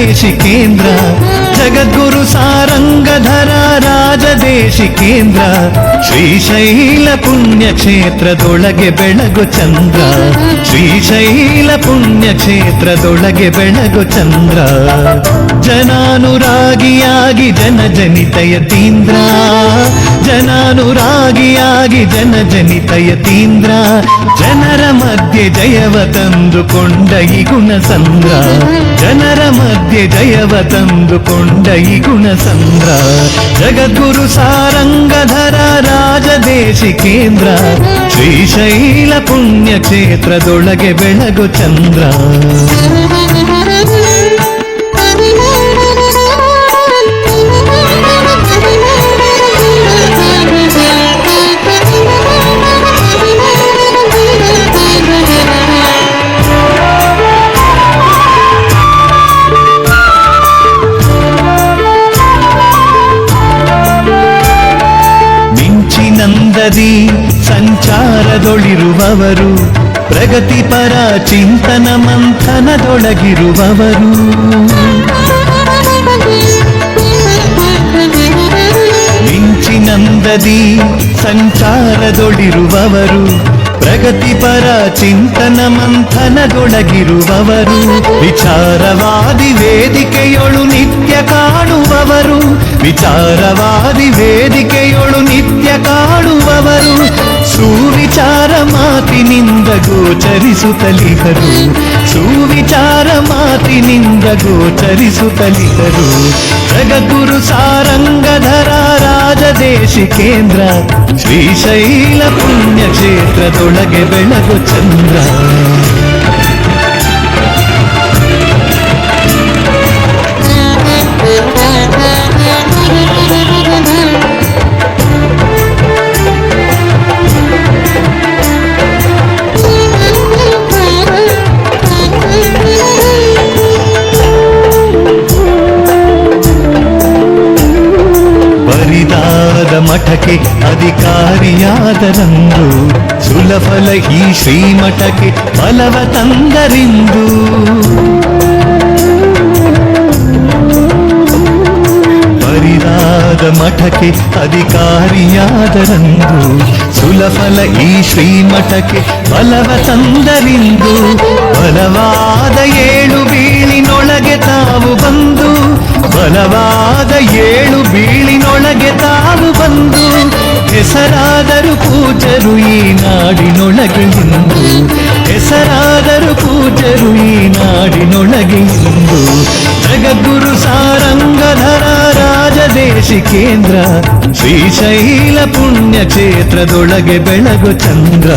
ರಾಜದೇಶಿಕೇಂದ್ರ ಜಗದ್ಗುರು ಸಾರಂಗಧರ ರಾಜದೇಶಿಕೇಂದ್ರ ಶ್ರೀಶೈಲ ಪುಣ್ಯಕ್ಷೇತ್ರದೊಳಗೆ ಬೆಳಗು ಚಂದ್ರ ಶ್ರೀಶೈಲ ಪುಣ್ಯಕ್ಷೇತ್ರದೊಳಗೆ ಬೆಳಗು ಚಂದ್ರ ಜನಾನುರಾಗಿಯಾಗಿ ಜನಜನಿತಯತೀಂದ್ರ ಜನಾನುರಾಗಿಯಾಗಿ ಜನಜನಿತಯತೀಂದ್ರ ಜನರ ಮಧ್ಯೆ ಜಯವ ತಂದುಕೊಂಡ ಈ ಗುಣಸಂದ್ರ ಜನರ ಮಧ್ಯೆ ಜಯವ ತಂದುಕೊಂಡ ಈ ಗುಣಸಂದ್ರ ಜಗದ್ಗುರು ಸಾರಂಗಧರ ರಾಜದೇಶಿಕೇಂದ್ರ ಶ್ರೀಶೈಲ ಪುಣ್ಯಕ್ಷೇತ್ರದೊಳಗೆ ಬೆಳಗು ಚಂದ್ರ ನಂದದಿ ಸಂಚಾರದೊಳಿರುವವರು ಪ್ರಗತಿಪರ ಚಿಂತನ ಮಂಥನದೊಳಗಿರುವವರು ಮಿಂಚಿನಂದದಿ ಸಂಚಾರದೊಳಿರುವವರು ಪ್ರಗತಿಪರ ಚಿಂತನ ಮಂಥನದೊಳಗಿರುವವರು ವಿಚಾರವಾದಿ ವೇದಿಕೆಯೊಳು ನಿತ್ಯ ಕಾಣುವವರು ವಿಚಾರವಾದಿ ವೇದಿಕೆಯೊಳು ನಿತ್ಯ ಕಾಣುವವರು ಸುವಿಚಾರ ಮಾತಿನಿಂದ ಗೋಚರಿಸುತ್ತಲಿಹರು ಸುವಿಚಾರ ಮಾತಿನಿಂದ ಗೋಚರಿಸುತ್ತಲಿಹರು ಜಗದ್ಗುರು ಸಾರಂಗಧರ ರಾಜದೇಶಿಕೇಂದ್ರ ಶ್ರೀಶೈಲ ಪುಣ್ಯಕ್ಷೇತ್ರದೊಳಗೆ ಬೆಳಗು ಚಂದ್ರ ಮಠಕ್ಕೆ ಅಧಿಕಾರಿಯಾದರಂದು ಸುಲಫಲ ಈ ಶ್ರೀಮಠಕ್ಕೆ ಫಲವ ತಂದರಿಂದು ಬರಿದಾದ ಮಠಕ್ಕೆ ಅಧಿಕಾರಿಯಾದರಂದು ಸುಲಫಲ ಈ ಶ್ರೀಮಠಕ್ಕೆ ಫಲವ ತಂದರಿಂದು ಬಲವಾದ ಏಳು ಬೀಳಿನೊಳಗೆ ತಾವು ಬಂದು ಬಲವಾದ ಏಳು ಬೀಳಿನೊಳಗೆ ತಾವು ಬಂದು ಹೆಸರಾದರು ಪೂಜರು ಈ ನಾಡಿನೊಳಗೆ ಇಂದು ಹೆಸರಾದರು ಪೂಜರು ಈ ನಾಡಿನೊಳಗೆ ಇಂದು ಜಗದ್ಗುರು ಸಾರಂಗಧರ ರಾಜದೇಶಿಕೇಂದ್ರ ಶ್ರೀಶೈಲ ಪುಣ್ಯಕ್ಷೇತ್ರದೊಳಗೆ ಬೆಳಗು ಚಂದ್ರ